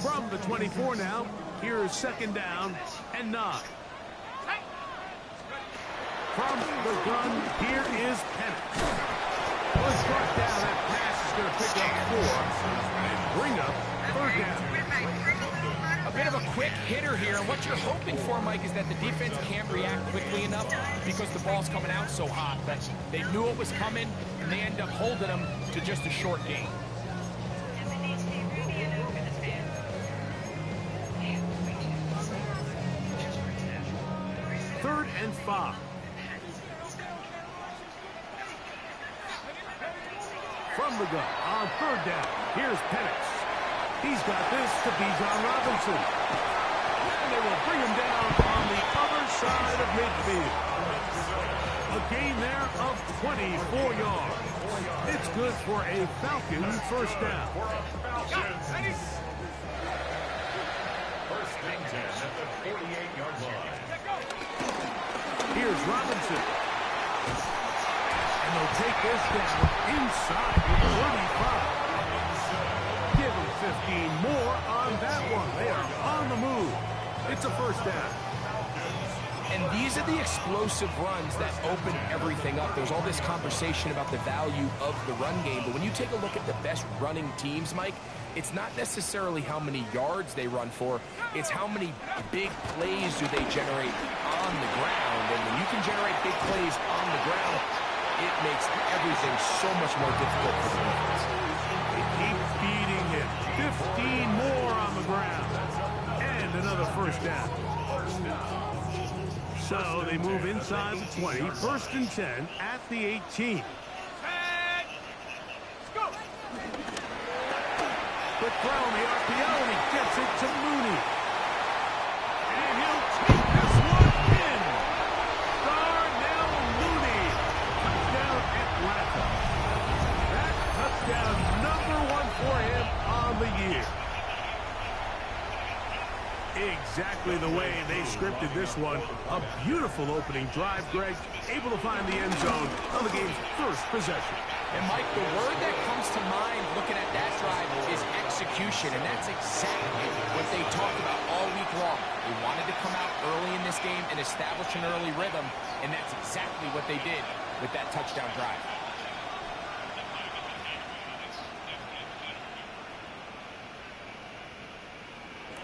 From the 24 now, here is second down and 9. From the gun, here is Penix. On short down, that pass is going to pick up 4 and bring up third down. A bit of a quick hitter here, and what you're hoping for, Mike, is that the defense can't react quickly enough because the ball's coming out so hot. But they knew it was coming, and they end up holding them to just a short gain. Third and 5. From the gun, on third down, here's Penix. He's got this to Bijan Robinson. And they will bring him down on the other side of midfield. A gain there of 24 yards. It's good for a Falcon first down. First and 10 at the 48-yard line. Here's Robinson. And they'll take this down inside the 35. Give them 15 more on that one. They are on the move. It's a first down. And these are the explosive runs that open everything up. There's all this conversation about the value of the run game, but when you take a look at the best running teams, Mike, it's not necessarily how many yards they run for, it's how many big plays do they generate on the ground. And when you can generate big plays on the ground, it makes everything so much more difficult for the defense. They keep feeding him. 15 more on the ground. And another first down. So they move inside the 20. First and 10 at the 18. Quick throw on the RPO, and he gets it to Mooney. And he'll take this one in. Darnell Mooney. Touchdown Atlanta. That touchdown #1 for him on the year. Exactly the way they scripted this one. A beautiful opening drive, Greg. Able to find the end zone on the game's first possession. And, Mike, the word that comes to mind looking at that drive is execution, and that's exactly what they talked about all week long. They wanted to come out early in this game and establish an early rhythm, and that's exactly what they did with that touchdown drive.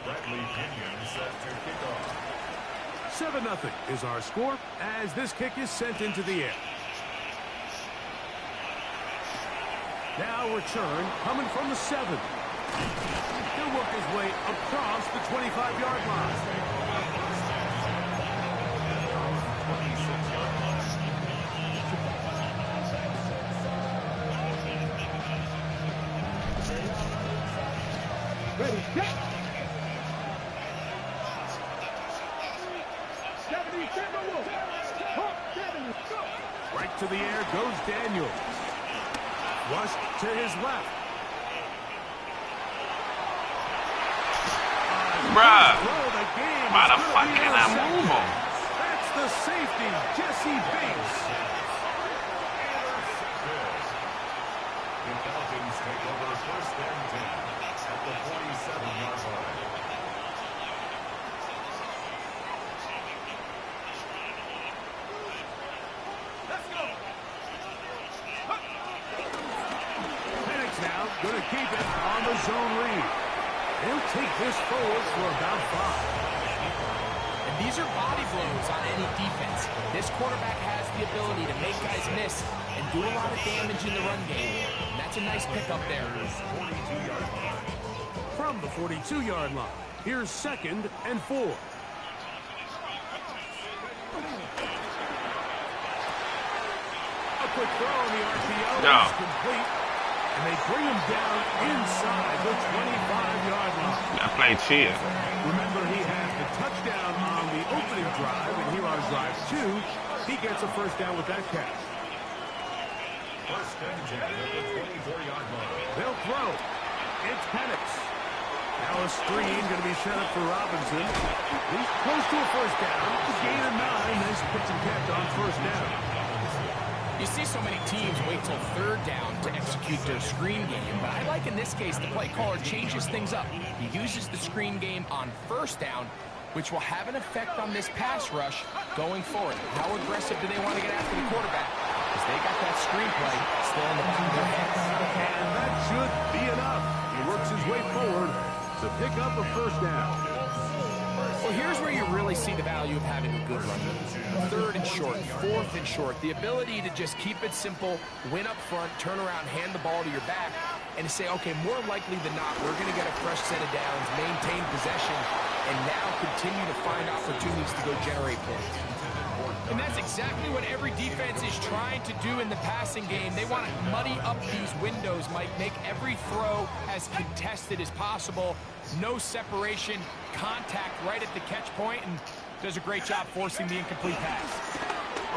Bradley Pinion set to kick off. 7-0 is our score as this kick is sent into the air. Now return coming from the 7. He'll work his way across the 25-yard line. Ready, go! Right to the air goes Daniel. Rushed to his left. Bruh, why the fuck can't I move him? That's the safety, Jesse Bates. The Falcons take over first and 10 at the 47-yard line. Going to keep it on the zone read. He'll take this forward for about 5. And these are body blows on any defense. This quarterback has the ability to make guys miss and do a lot of damage in the run game. And that's a nice pickup there. From the 42-yard line, here's second and 4. A quick throw on the RPO is complete. And they bring him down inside the 25-yard line. I played cheer. Remember, he had the touchdown on the opening drive, and here on drive 2, he gets a first down with that catch. First and 10 at the 24-yard line. They'll throw. It's Penix. Now a screen going to be set up for Robinson. He's close to a first down. The gain of 9. Nice pitch and catch on first down. You see so many teams wait till third down to execute their screen game, but I like in this case the play caller changes things up. He uses the screen game on first down, which will have an effect on this pass rush going forward. How aggressive do they want to get after the quarterback? Because they got that screen play still in the back of their heads. And that should be enough. He works his way forward to pick up a first down. Well, here's where you really see the value of having a good run game. Third and short, fourth and short. The ability to just keep it simple, win up front, turn around, hand the ball to your back, and to say, okay, more likely than not, we're going to get a fresh set of downs, maintain possession, and now continue to find opportunities to go generate points. And that's exactly what every defense is trying to do in the passing game. They want to muddy up these windows, Mike, make every throw as contested as possible. No separation, contact right at the catch point, and does a great job forcing the incomplete pass.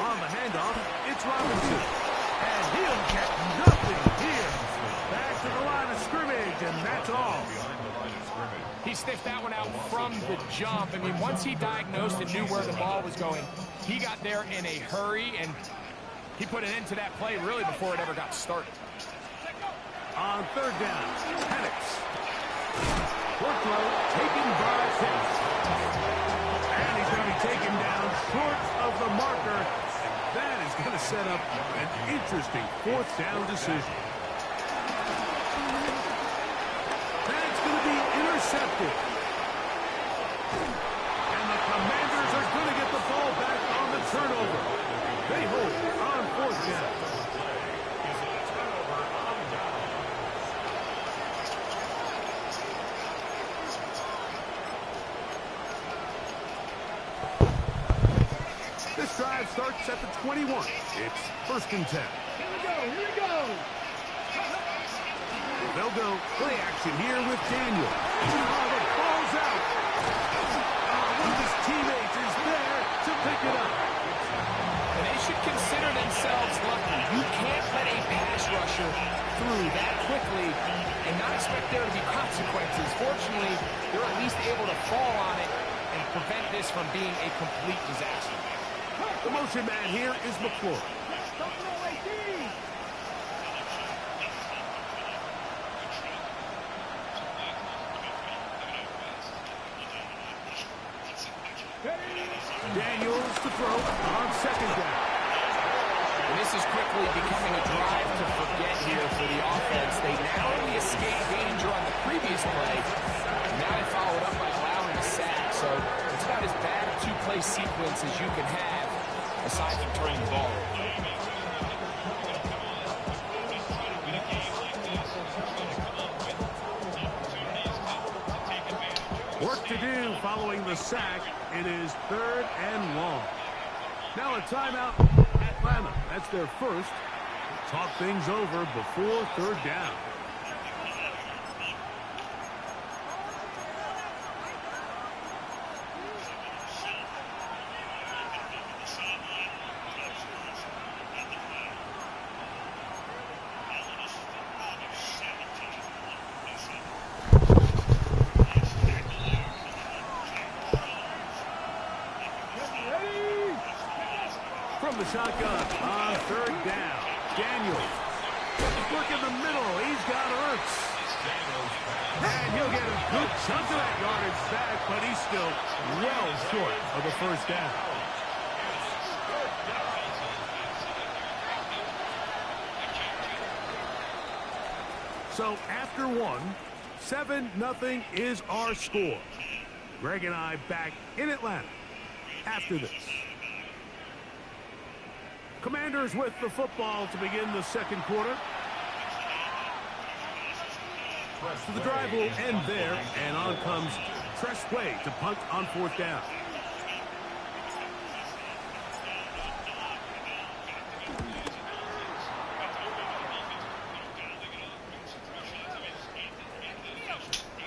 On the handoff, it's Robinson. And he'll get nothing here. Back to the line of scrimmage, and that's all. He sniffed that one out from the jump. I mean, once he diagnosed and knew where the ball was going, he got there in a hurry, and he put an end to that play really before it ever got started. On third down, Penix. Workload taken by Penix. And he's going to be taken down short of the marker. That is going to set up an interesting fourth down decision. That's going to be intercepted. And the Commanders are going to get the ball back on the turnover. They hold on fourth down. This drive starts at the 21. It's first and 10. Here we go. They'll go play action here with Daniel. Oh, the ball's out. One of his teammates is there to pick it up. And they should consider themselves lucky. You can't let a pass rusher through that quickly and not expect there to be consequences. Fortunately, they're at least able to fall on it and prevent this from being a complete disaster. The motion man here is McClure. Daniels to throw on second down. And this is quickly becoming a drive to forget here for the offense. They narrowly escaped danger on the previous play. Now they followed up by allowing a sack. So it's about as bad a two-play sequence as you can have, aside from turning the ball. Work to do following the sack. It is third and long. Now a timeout. Atlanta, that's their first. Talk things over before third down. From the shotgun on third down. Daniels. Look in the middle. He's got Ertz. And he'll get a good chunk of that yardage back, but he's still well short of the first down. So after one, 7-0 is our score. Greg and I back in Atlanta after this. Commanders with the football to begin the second quarter. So the drive will end there, and on comes Tress Way to punt on fourth down.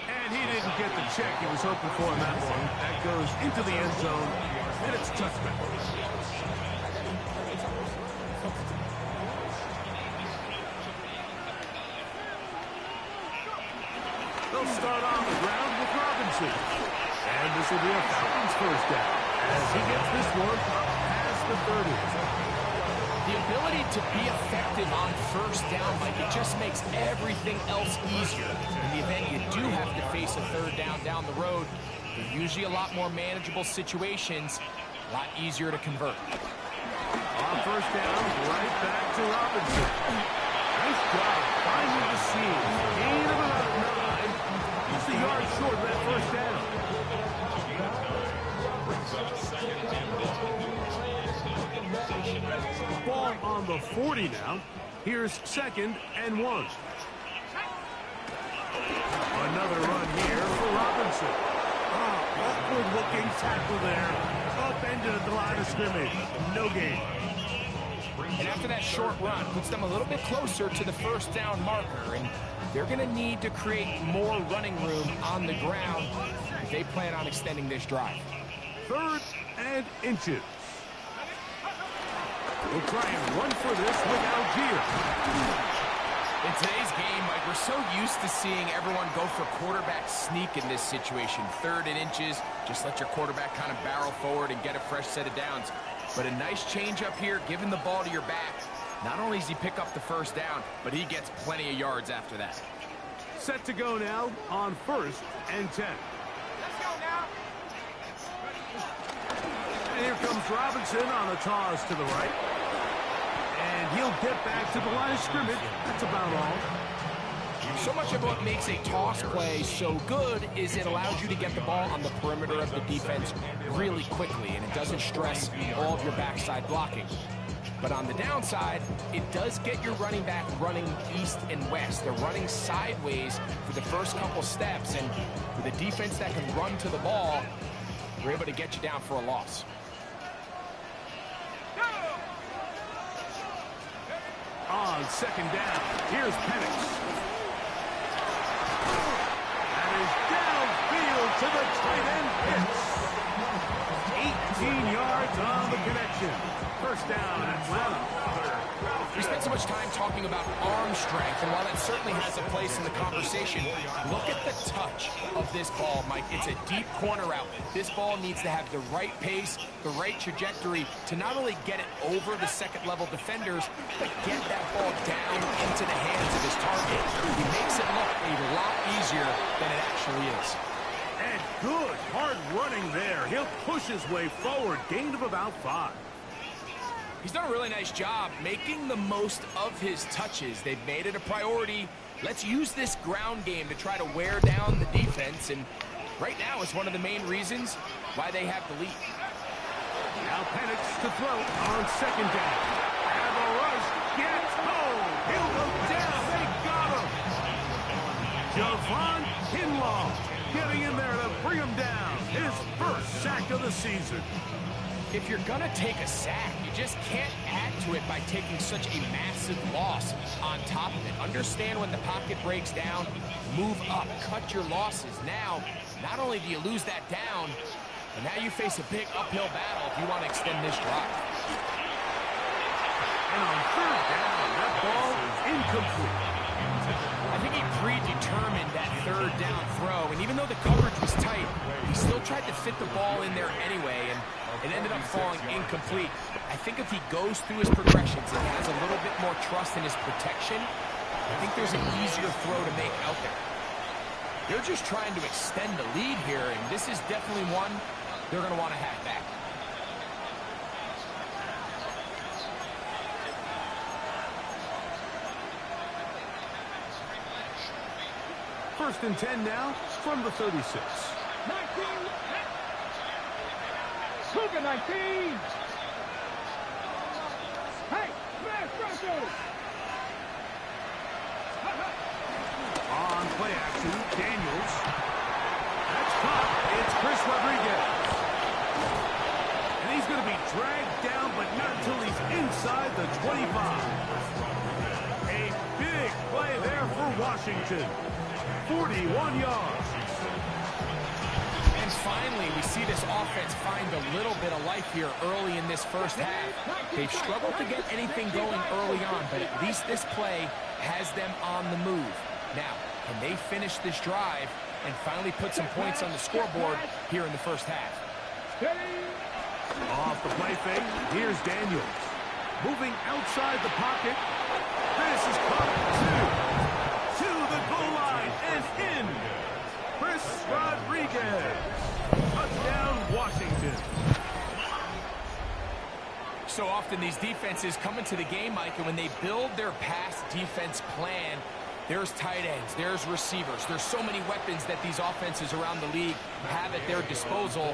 And he didn't get the check he was hoping for on that one. That goes into the end zone, and it's touchback. They'll start on the ground with Robinson. And this will be a Falcons first down as he gets this one up past the 30. The ability to be effective on first down, Mike, it just makes everything else easier. In the event you do have to face a third down the road, they're usually a lot more manageable situations, a lot easier to convert. On first down, right back to Robinson. Nice job finding the seam. Gain of about 9. Just a yard short of that first down. Ball on the 40 now. Here's 2nd and 1. Another run here for Robinson. Awkward looking tackle there. Up into the line of scrimmage. No gain. And after that short run, puts them a little bit closer to the first down marker. And they're going to need to create more running room on the ground if they plan on extending this drive. 3rd and inches. We'll try and run for this with Algier. In today's game, Mike, we're so used to seeing everyone go for quarterback sneak in this situation. 3rd and inches, just let your quarterback kind of barrel forward and get a fresh set of downs. But a nice change up here, giving the ball to your back. Not only does he pick up the first down, but he gets plenty of yards after that. Set to go now on 1st and 10. Let's go now. And here comes Robinson on a toss to the right. And he'll get back to the line of scrimmage. That's about all. So much of what makes a toss play so good is it allows you to get the ball on the perimeter of the defense really quickly, and it doesn't stress all of your backside blocking. But on the downside, it does get your running back running east and west. They're running sideways for the first couple steps, and with a defense that can run to the ball, we're able to get you down for a loss. On 2nd down, here's Penix. That is downfield to the tight end, Pitts. 18 yards on the connection. First down, Atlanta. We spent so much time talking about arm strength, and while that certainly has a place in the conversation, look at the touch of this ball, Mike. It's a deep corner route. This ball needs to have the right pace, the right trajectory to not only get it over the second-level defenders, but get that ball down into the hands of his target. He makes it look a lot easier than it actually is. And good, hard running there. He'll push his way forward. Gain of about 5. He's done a really nice job making the most of his touches. They've made it a priority. Let's use this ground game to try to wear down the defense, and right now it's one of the main reasons why they have the lead. Now Penix to throw on 2nd down. And the rush gets home. He'll go down. They got him. Javon Kinlaw getting in there to bring him down. His first sack of the season. If you're going to take a sack, you just can't add to it by taking such a massive loss on top of it. Understand when the pocket breaks down, move up, cut your losses. Now, not only do you lose that down, but now you face a big uphill battle if you want to extend this drive. And on 3rd down, that ball incomplete. I think he predetermined that 3rd down throw, and even though the coverage was tight, he still tried to fit the ball in there anyway, and it ended up falling incomplete. I think if he goes through his progressions and has a little bit more trust in his protection, I think there's an easier throw to make out there. They're just trying to extend the lead here, and this is definitely one they're going to want to have back. First and 10 now from the 36. 19. Cougar 19. Hey, smash Broncos. On play action, Daniels. That's caught. It's Chris Rodriguez. And he's going to be dragged down, but not until he's inside the 25. A big play there for Washington. 41 yards. And finally, we see this offense find a little bit of life here early in this first half. They've struggled to get anything going early on, but at least this play has them on the move. Now, can they finish this drive and finally put some points on the scoreboard here in the first half? Off the play fake, here's Daniels. Moving outside the pocket. This is caught to the goal line and in. Chris Rodriguez. Touchdown, Washington. So often these defenses come into the game, Mike, and when they build their pass defense plan, there's tight ends, there's receivers. There's so many weapons that these offenses around the league have at their disposal.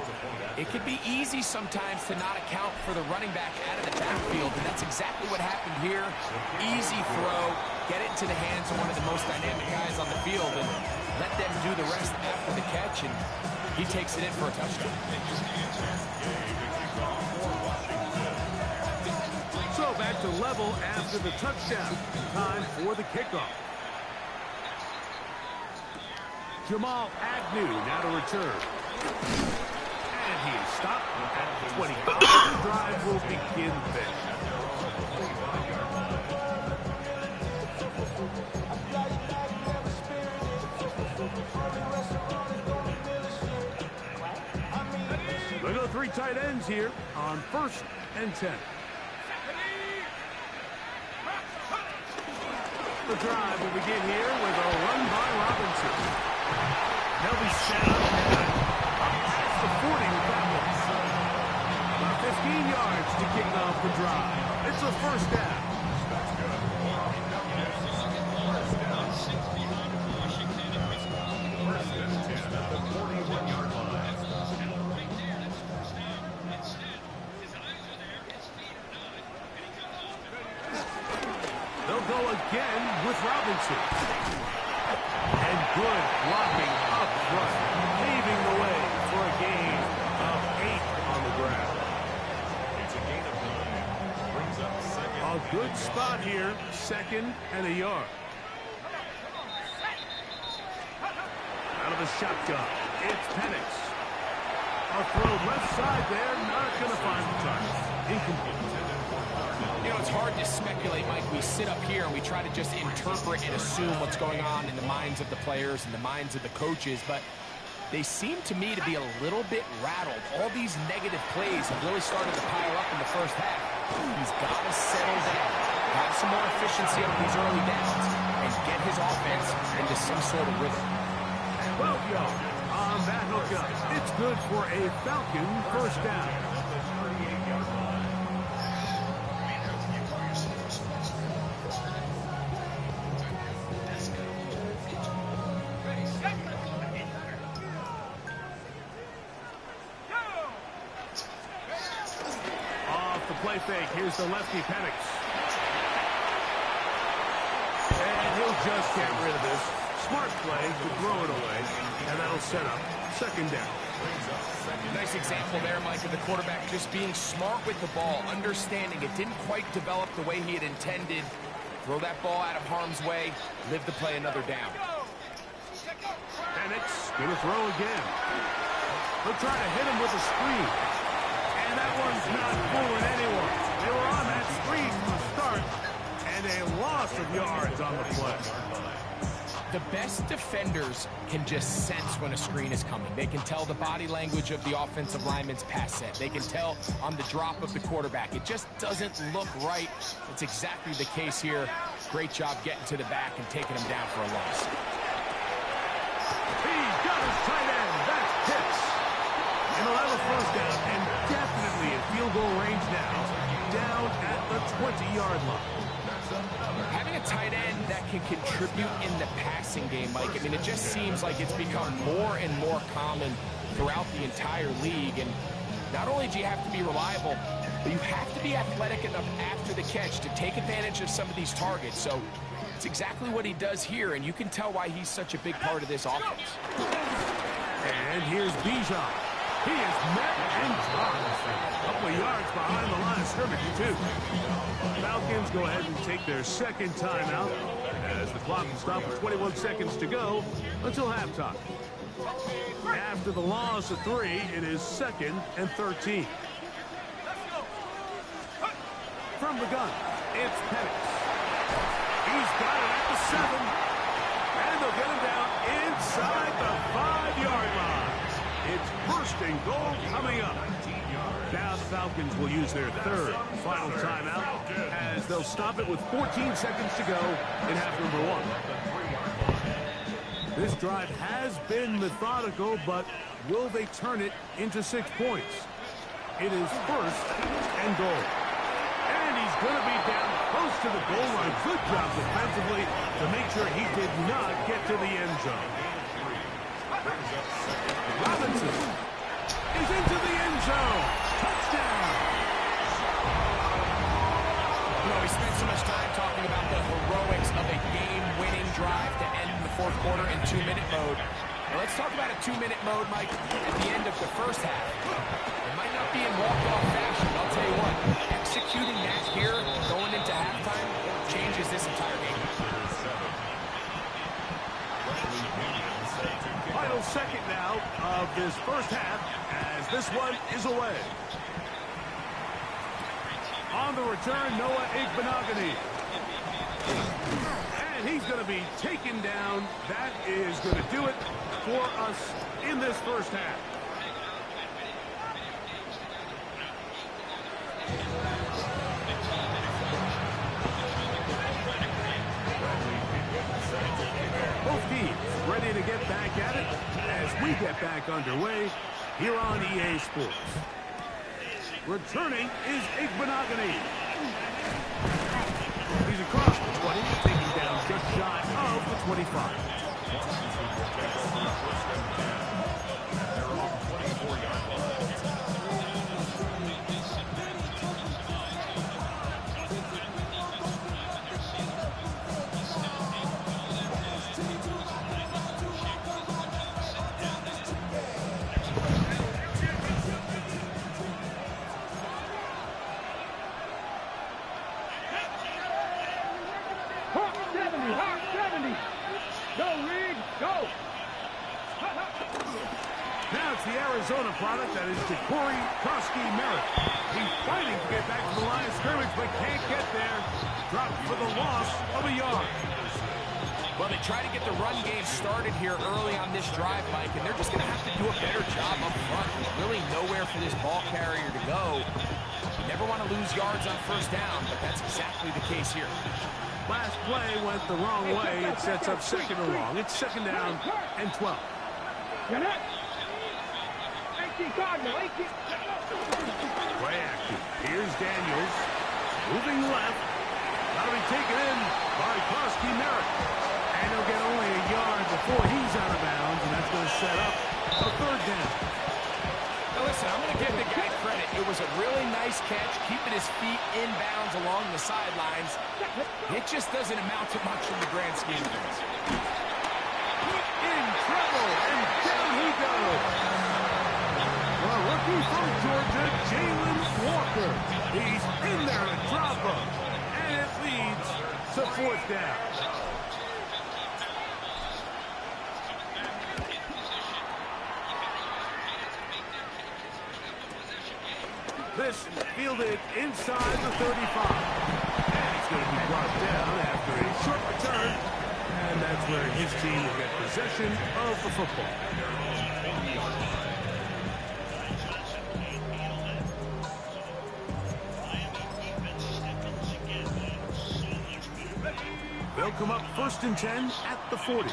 It could be easy sometimes to not account for the running back out of the backfield, and that's exactly what happened here. Easy throw, get it into the hands of one of the most dynamic guys on the field, and let them do the rest after the catch, and he takes it in for a touchdown. So back to level after the touchdown. Time for the kickoff. Jamal Agnew now to return. And he is stopped at the 25. The drive will begin then. They go 3 tight ends here on 1st and 10. The drive will begin here with a run by Robinson. They'll be set up and past the 40 with that one. About 15 yards to kick off the drive. It's a first down. They'll go again with Robinson. And good blocking up front, paving the way for a gain of 8 on the ground. It's a gain of 9. Brings up second. A good spot here, 2nd and a yard. Out of the shotgun, it's Penix. A throw left side there, not going to find the target. Incomplete. You know, it's hard to speculate, Mike. We sit up here and we try to just interpret and assume what's going on in the minds of the players and the minds of the coaches, but they seem to me to be a little bit rattled. All these negative plays have really started to pile up in the first half. He's got to settle down, have some more efficiency on these early downs, and get his offense into some sort of rhythm. 12 yards on that hookup. It's good for a Falcon first down. Play fake. Here's the lefty Penix. And he'll just get rid of this. Smart play to throw it away. And that'll set up 2nd down. Nice example there, Mike, of the quarterback just being smart with the ball, understanding it didn't quite develop the way he had intended. Throw that ball out of harm's way, live to play another down. Penix gonna throw again. They'll try to hit him with a screen. And that one's not fooling anyone. They were on that screen from the start, and a loss of yards on the play. The best defenders can just sense when a screen is coming. They can tell the body language of the offensive lineman's pass set. They can tell on the drop of the quarterback. It just doesn't look right. It's exactly the case here. Great job getting to the back and taking him down for a loss. He got his tight end. That's Pitts. And he'll have a first down and definitely in field goal range now, down at the 20-yard line. Having a tight end that can contribute in the passing game, Mike, I mean, it just seems like it's become more and more common throughout the entire league. And not only do you have to be reliable, but you have to be athletic enough after the catch to take advantage of some of these targets. So it's exactly what he does here, and you can tell why he's such a big part of this offense. And here's Bijan. He is met and dropped. A couple of yards behind the line of scrimmage, too. Falcons go ahead and take their 2nd timeout as the clock will stop with 21 seconds to go until halftime. After the loss of 3, it is 2nd and 13. From the gun, it's Penix. He's got it at the 7. And they'll get him down inside the 5-yard line. It's 1st and goal coming up. Now the Falcons will use their third final timeout as they'll stop it with 14 seconds to go in half number one. This drive has been methodical, but will they turn it into 6 points? It is first and goal. And he's going to be down close to the goal line. Good job defensively to make sure he did not get to the end zone. Robinson is into the end zone. Touchdown. You know, we spent so much time talking about the heroics of a game-winning drive to end the fourth quarter in 2-minute mode. Now let's talk about a 2-minute mode, Mike, at the end of the first half. It might not be in walk-off fashion, but I'll tell you what, executing that here going into halftime changes this entire game. Final second now of this first half as this one is away. On the return, Noah Igbenogany. And he's going to be taken down. That is going to do it for us in this first half. Both teams ready to get back at it as we get back underway here on EA Sports. Returning is Igbenogany. He's across the 20, taking down just shy of the 25. Arizona product that is Corey Merritt. He's fighting to get back to the line of scrimmage, but can't get there. Dropped for the loss of a yard. Well, they try to get the run game started here early on this drive, Mike, and they're just going to have to do a better job up front. There's really nowhere for this ball carrier to go. You never want to lose yards on first down, but that's exactly the case here. Last play went the wrong way. It sets up second and long. It's second down and 12. Play action. Here's Daniels. Moving left. That'll be taken in by Merritt. And he'll get only a yard before he's out of bounds, and that's going to set up a third down. Now listen, I'm going to give the guy credit. It was a really nice catch, keeping his feet in bounds along the sidelines. It just doesn't amount to much in the grand scheme of things. In trouble, and down he goes. The rookie from Georgia, Jalen Walker. He's in there to drop him, and it leads to fourth down. This fielded inside the 35. And it's going to be brought down after a short return, and that's where his team will get possession of the football. They'll come up first and 10 at the 40.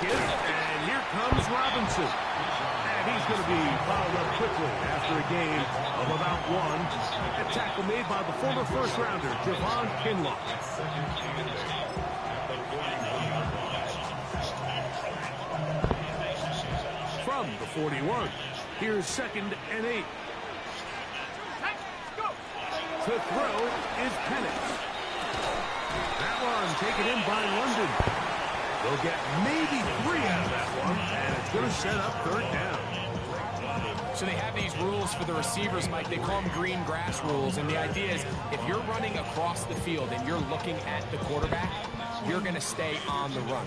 And here comes Robinson. And he's going to be fouled up quickly after a gain of about one. A tackle made by the former first-rounder, Javon Kinlaw. From the 41, here's second and 8. To throw is Penix. That one taken in by London. They'll get maybe 3 out of that one, and it's going to set up third down. So they have these rules for the receivers, Mike. They call them green grass rules, and the idea is if you're running across the field and you're looking at the quarterback, you're going to stay on the run.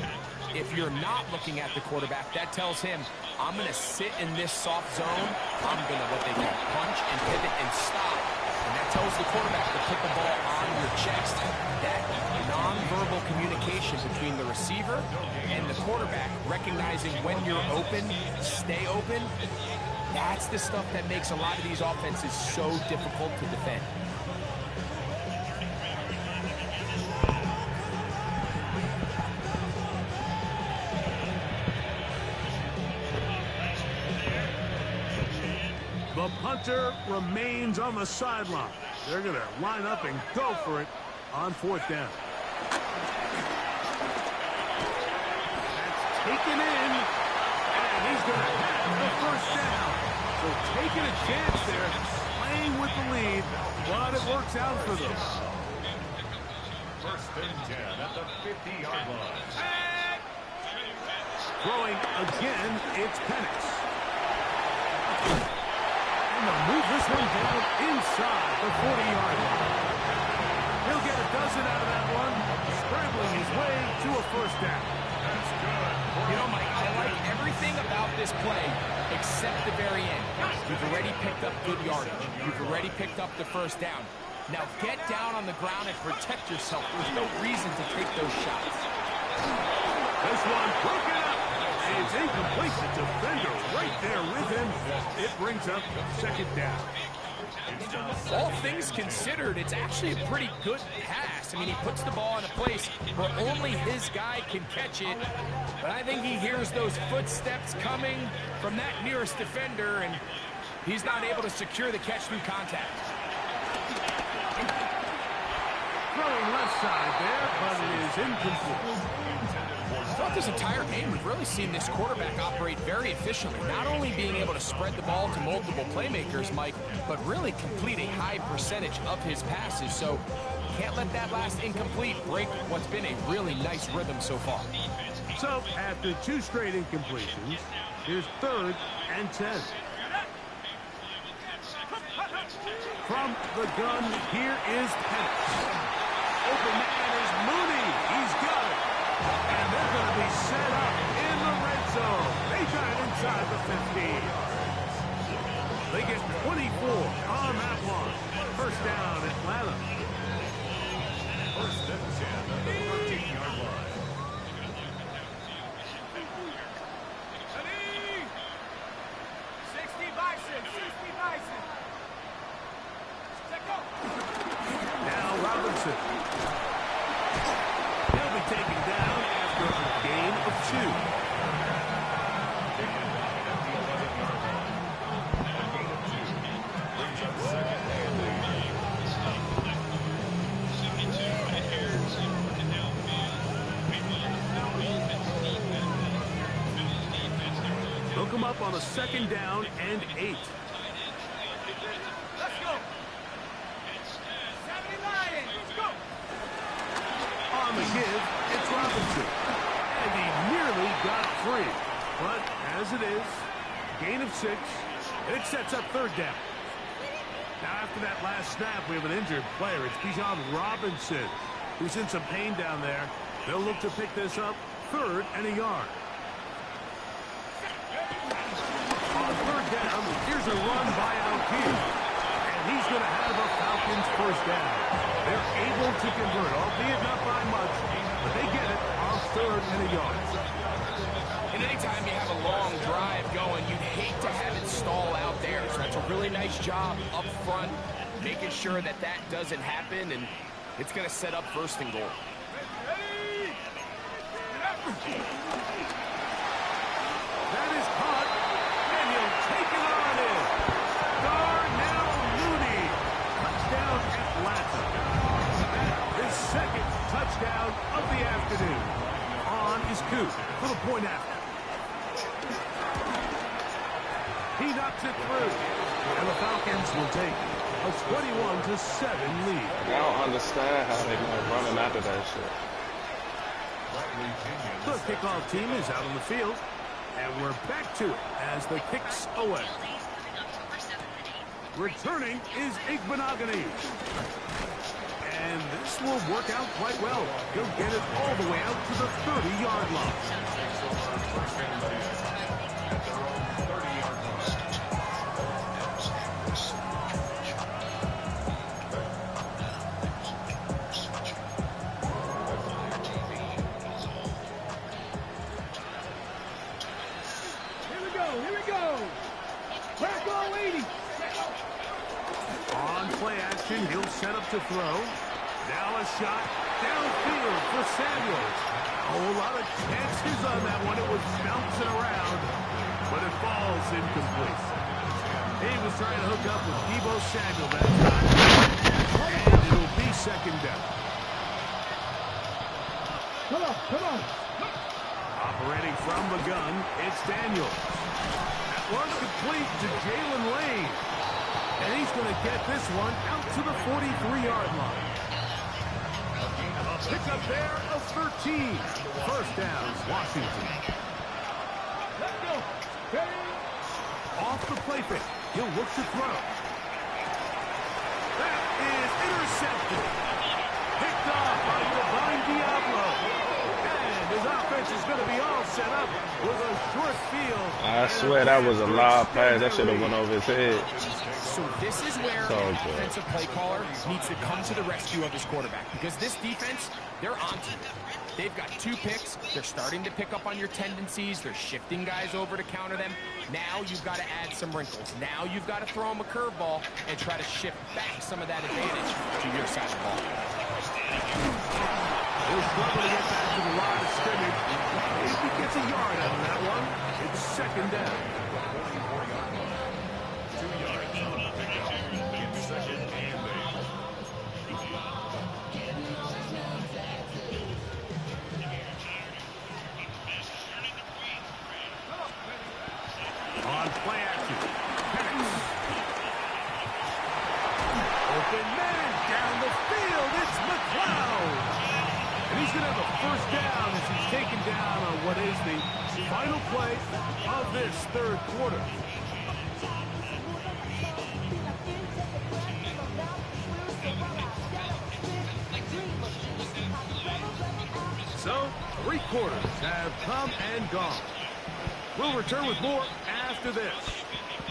If you're not looking at the quarterback, that tells him, I'm going to sit in this soft zone. I'm going to, what they call, punch and pivot and stop. And that tells the quarterback to put the ball on your chest. That nonverbal communication between the receiver and the quarterback, recognizing when you're open, stay open, that's the stuff that makes a lot of these offenses so difficult to defend. The punter remains on the sideline. They're going to line up and go for it on 4th down. That's taken in, and he's going to have the 1st down. So taking a chance there, playing with the lead, but it works out for them. 1st and 10 at the 50-yard line. Throwing again, it's Penix. And they'll move this one down inside the 40-yard line. He'll get a dozen out of that one, scrambling his way to a 1st down. That's good. You know, Mike, I like everything about this play except the very end. You've already picked up good yardage. You've already picked up the 1st down. Now get down on the ground and protect yourself. There's no reason to take those shots. This one broken up. And it's incomplete. The defender right there with him. It brings up 2nd down. All things considered, it's actually a pretty good pass. I mean, he puts the ball in a place where only his guy can catch it. But I think he hears those footsteps coming from that nearest defender, and he's not able to secure the catch through contact. Throwing left side there, but it is incomplete. Throughout this entire game, we've really seen this quarterback operate very efficiently, not only being able to spread the ball to multiple playmakers, Mike, but really complete a high percentage of his passes. So can't let that last incomplete break what's been a really nice rhythm so far. So after 2 straight incompletions, here's 3rd and 10. From the gun, here is Penix. Open man is Mooney. He's got it. And they're going to be set up in the red zone. They got it inside the 15. They get 24 on that one. 1st down, Atlanta. 1st and 10 at the 13-yard line. 60 Bison, 60 Bison. Check out. Now Robinson. He'll be taken down after a gain of 2. Taken down at the 11-yard line. A gain of 2. Brings up 2nd and 8. They'll come up on a 2nd down and 8. Let's go. 70 Lions. Let's go. On the give, it's Robinson. And he nearly got free. But as it is, gain of 6, and it sets up 3rd down. Now after that last snap, we have an injured player. It's Bijan Robinson, who's in some pain down there. They'll look to pick this up 3rd and a yard. On 3rd down, here's a run by Algier. And he's going to have a Falcons 1st down. They're able to convert, albeit not by much, but they get it on 3rd and a yard. And anytime you have a long drive going, you'd hate to have it stall out there. So that's a really nice job up front, making sure that that doesn't happen, and it's going to set up 1st and goal. That is caught, and he'll take it on in. Darnell Mooney, touchdown Atlanta. His 2nd touchdown of the afternoon. On is Coop for the point after. He knocks it through, and the Falcons will take a 21-7 lead. I don't understand how they like running after that shit. The kickoff team is out on the field, and we're back to it as the kicks away. Returning is Igbenogany. And this will work out quite well. He'll get it all the way out to the 30-yard line. At their own 30-yard line. play action. He'll set up to throw. Now a shot downfield for Samuels. A whole lot of chances on that one. It was bouncing around, but it falls incomplete. He was trying to hook up with Deebo Samuel that time. And it'll be second down. Come on, come on. Operating from the gun, it's Daniels. That one complete to Jalen Lane. And he's going to get this one out to the 43-yard line. Pick up there of 13. First down, Washington. Let's go. Ready? Off the play fake. He'll look to throw. That is intercepted. Picked off by Divine Diablo. And his offense is going to be all set up with a short field. I swear that was a live pass. That should have went over his head. So this is where So an good. offensive play caller needs to come to the rescue of his quarterback, because this defense, they're onto it. They've got 2 picks. They're starting to pick up on your tendencies. They're shifting guys over to counter them. Now you've got to add some wrinkles. Now you've got to throw them a curveball and try to shift back some of that advantage to your side of the ball. He'll struggle to get back to the line of scrimmage. If he gets a yard out of that one, it's second down. 2 yards on the pickup. It's second and 8. On play action. Penix. Open man down the field. It's McLeod. And he's going to have a first down as he's taken down on what is the final play of this third quarter. So, 3 quarters have come and gone. We'll return with more after this.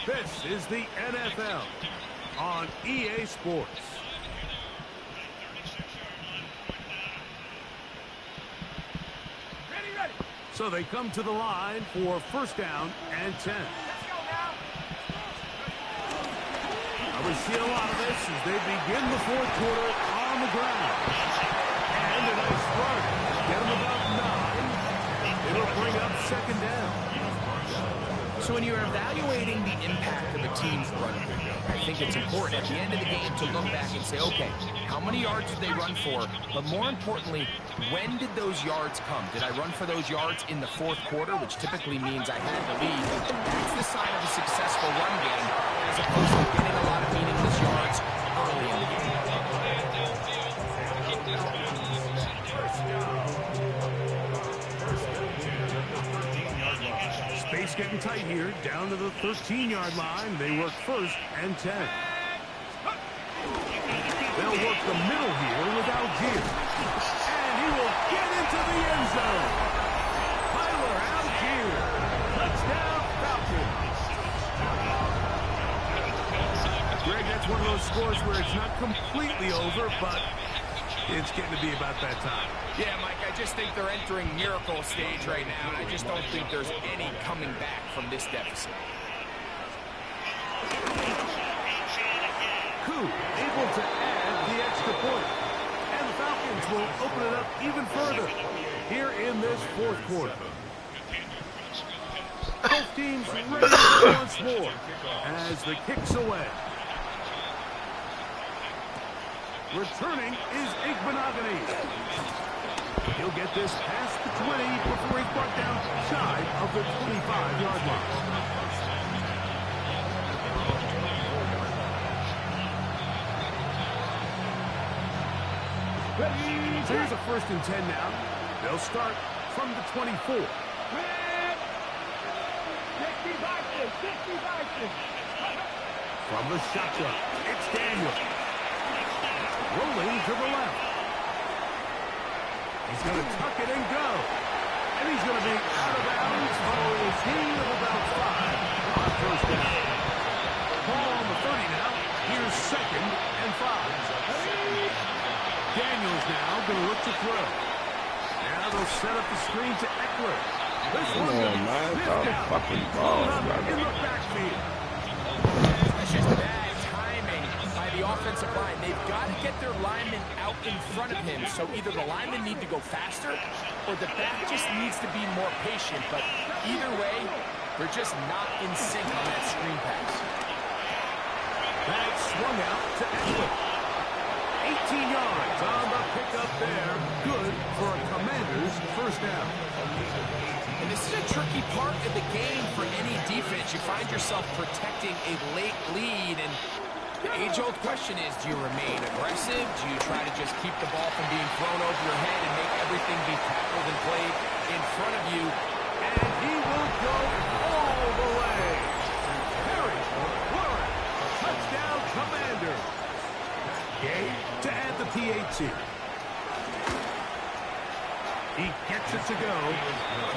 This is the NFL on EA Sports. Ready, ready. So they come to the line for first down and 10. Let's go now. We see a lot of this as they begin the fourth quarter on the ground. And a nice run. Get them about 9. It'll bring up second down. So when you're evaluating the impact of a team's run, I think it's important at the end of the game to look back and say, okay, how many yards did they run for? But more importantly, when did those yards come? Did I run for those yards in the fourth quarter, which typically means I had the lead? That's the sign of a successful run game, as opposed to getting a lot of meaningless yards early in the game. Space getting tight here, down to the 13-yard line. They work first and 10. They'll work the middle here with Algier. And he will get into the end zone. Tyler Algier. Touchdown, Falcons. Greg, that's one of those scores where it's not completely over, but it's getting to be about that time. Yeah, Mike, I just think they're entering miracle stage right now, and I just don't think there's any coming back from this deficit. Koo able to add the extra point. And the Falcons will open it up even further here in this fourth quarter. Both teams ready to go once more as the kick's away. Returning is Igbenogany. He'll get this past the 20 before he's brought down shy of the 25-yard line. So here's a first and 10 now. They'll start from the 24. 60 Vikings. From the shotgun, it's Daniel. Rolling to the left. He's going to tuck it and go. And he's going to be out of bounds for a gain of about 5 on first down. Ball on the 30 now. Here's second and 5. Daniels now going to look to throw. Now they'll set up the screen to Eckler. This Come on, man. Stop fucking balls, in the backfield. That's just bad timing by the offensive get their linemen out in front of him, so either the linemen need to go faster or the back just needs to be more patient. But either way, they're just not in sync on that screen pass. That swung out to Eckler. 18 yards on the pickup there. Good for a Commander's first down. And this is a tricky part of the game for any defense. You find yourself protecting a late lead, and the age-old question is, do you remain aggressive? Do you try to just keep the ball from being thrown over your head and make everything be tackled and played in front of you? And he will go all the way. Harry Warren, touchdown Commander. Gay to add the PAT. He gets it to go.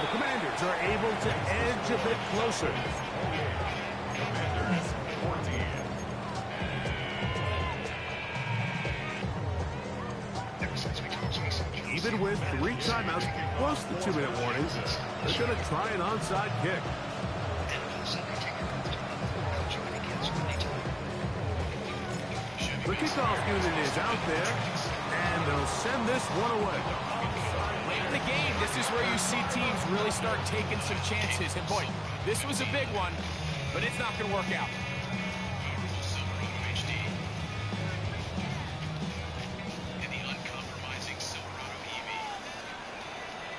The Commanders are able to edge a bit closer. Commanders 14. Even with 3 timeouts, plus the 2-minute warning, they're going to try an onside kick. The kickoff unit is out there, and they'll send this one away. Late in the game, this is where you see teams really start taking some chances. And boy, this was a big one, but it's not going to work out.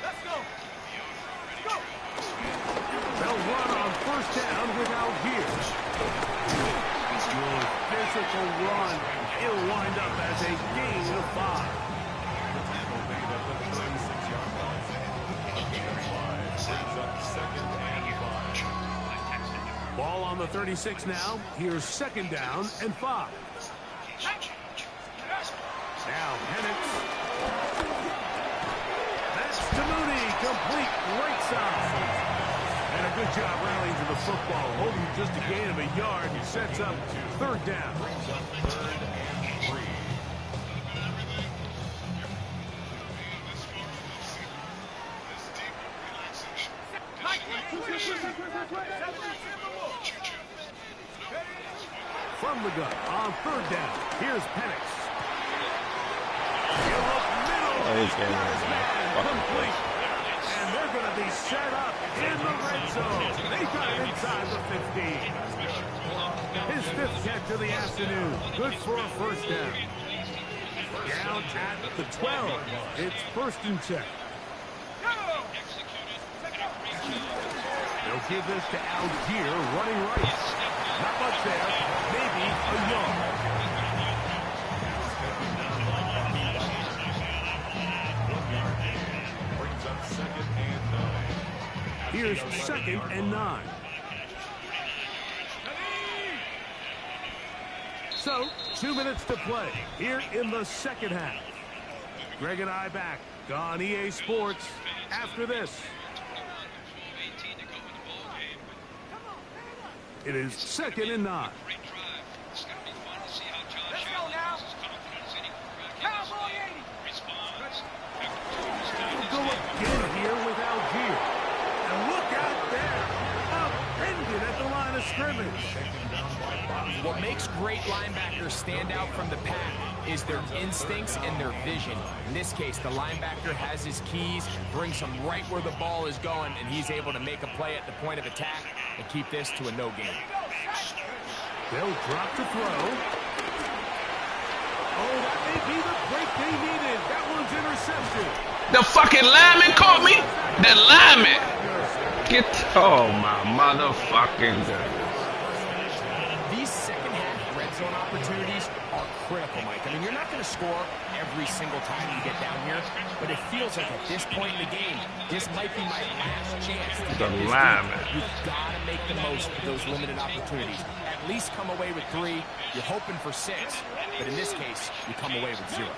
Let's go. Go. They'll run on first down without gears. Good physical run. It'll wind up as a gain of 5. Ball on the 36 now. Here's second down and 5. Now Penix. That's to Mooney. Complete right side. And a good job rallying to the football. Holding just a gain of a yard. And sets up third down. From the gun on third down. Here's Penix. He'll look middle. Complete. And they're going to be set up in the red zone. They got it inside the 15. His 5th catch of the afternoon. Good for a first down. Down at the 12. It's first and 10. They'll give this to Algier running right. Not much there. Maybe a yard. Brings up 2nd and 9. Here's 2nd and 9. So, 2 minutes to play here in the second half. Greg and I back on EA Sports after this. It is 2nd and 9. Let's go now. Cowboy 80. We'll go again here with Algier. And look out there. Upended at the line of scrimmage. What makes great linebackers stand out from the pack is their instincts and their vision. In this case, the linebacker has his keys, brings him right where the ball is going, and he's able to make a play at the point of attack and keep this to a no gain. They'll drop to throw. Oh, that may be the break they needed. That one's intercepted. The fucking lineman caught me? The lineman! Get, oh my motherfucking God. These second half red zone opportunities are critical, Mike. I mean, you're not going to score every single time you get down here, but it feels like at this point in the game, this might be my last chance to get this game. You've got to make the most of those limited opportunities. At least come away with 3. You're hoping for 6, but in this case, you come away with 0.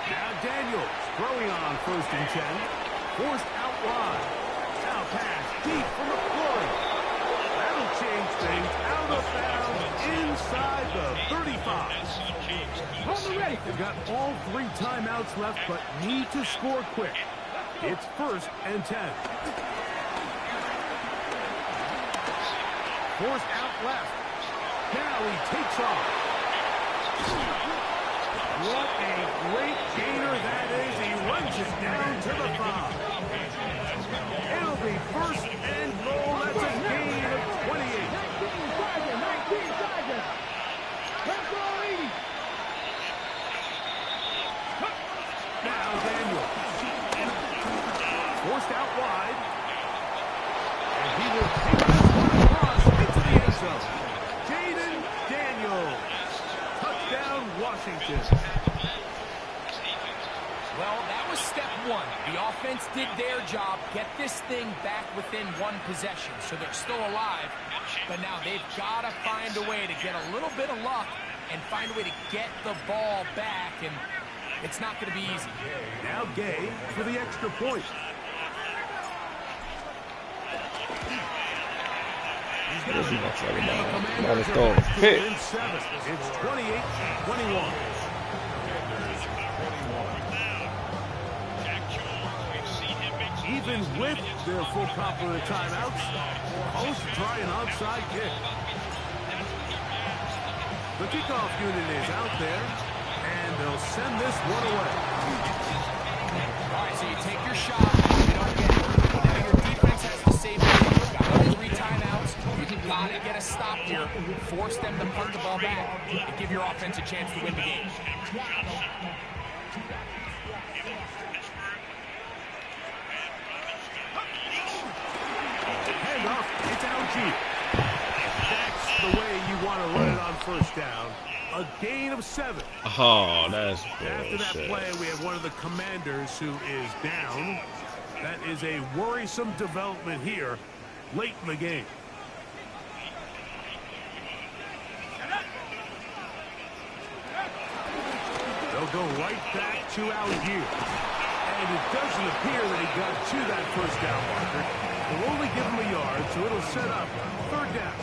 Now Daniels throwing on first and 10. Forced out wide. Now pass deep from McCoy. That'll change things out of bounds inside the 35. They've got all 3 timeouts left, but need to score quick. It's first and 10. forced out left. Now he takes off. What a great gainer that is. He runs it down to the 5. It'll be first and goal. That's a gain of 28. 19 Tigers. Let's go, 80. Now Daniel. Forced out wide. And he will take this one across into the end zone. Jaden Daniels. Touchdown, Washington. Well, that was step one. The offense did their job, get this thing back within one possession, so they're still alive. But now they've got to find a way to get a little bit of luck and find a way to get the ball back, and it's not going to be easy. Now Gay for the extra point. Vamos todo. Hey. It's 28-21. Even with their full complement of timeouts, Colts try an onside kick. The kickoff unit is out there, and they'll send this one away. All right, so you take your shot. You don't get it. Now your defense has to save it. You've got 3 timeouts. You've got to get a stop here. Force them to punt the ball back and give your offense a chance to win the game. It's Algie. That's the way you want to run it on first down. A gain of 7. Oh, that's After that bullshit. play, we have one of the commanders who is down. That is a worrisome development here late in the game. They'll go right back to Algier. And it doesn't appear that he got to that first down marker. They'll only give him a yard, so it'll set up 3rd down.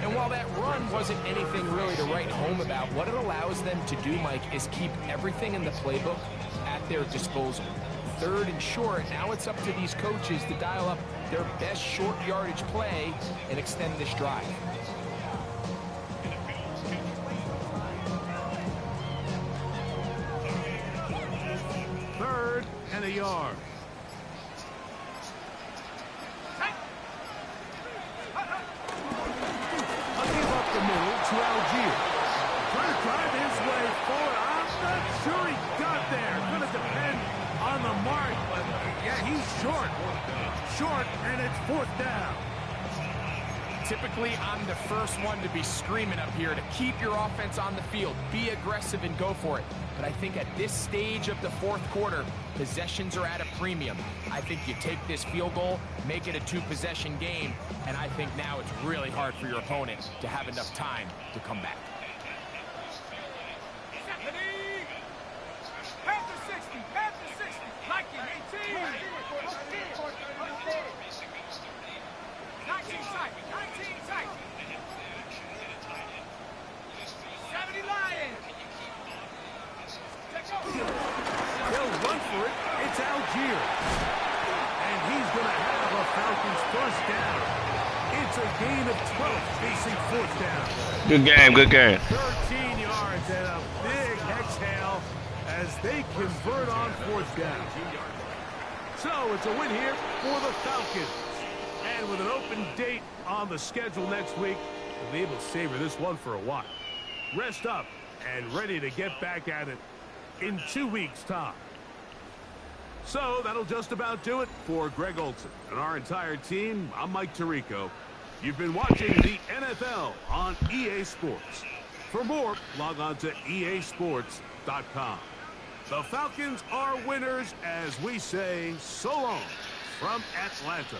And while that run wasn't anything really to write home about, what it allows them to do, Mike, is keep everything in the playbook at their disposal. 3rd and short, now it's up to these coaches to dial up their best short yardage play and extend this drive. Third and a yard. I'll give up the middle to Algier. Trying to drive his way forward. I'm not sure he got there. Going to depend on the mark, but yeah, he's short. Short, and it's 4th down. Typically, I'm the first one to be screaming up here to keep your offense on the field. Be aggressive and go for it. But I think at this stage of the 4th quarter, possessions are at a premium. I think you take this field goal, make it a 2-possession game, and I think now it's really hard for your opponent to have enough time to come back. Panther 60, Panther 60, Nike 18. 19 tight, 19 tight. 70 Lions. They'll run for it. It's Algier. And he's going to have a Falcons first down. It's a gain of 12 facing 4th down. Good game, good game. 13 yards and a big exhale as they convert on 4th down. So it's a win here for the Falcons. And with an open date on the schedule next week, we'll be able to savor this one for a while. Rest up and ready to get back at it in 2 weeks' time. So that'll just about do it for Greg Olson and our entire team. I'm Mike Tirico. You've been watching the NFL on EA Sports. For more, log on to easports.com. The Falcons are winners as we say so long from Atlanta.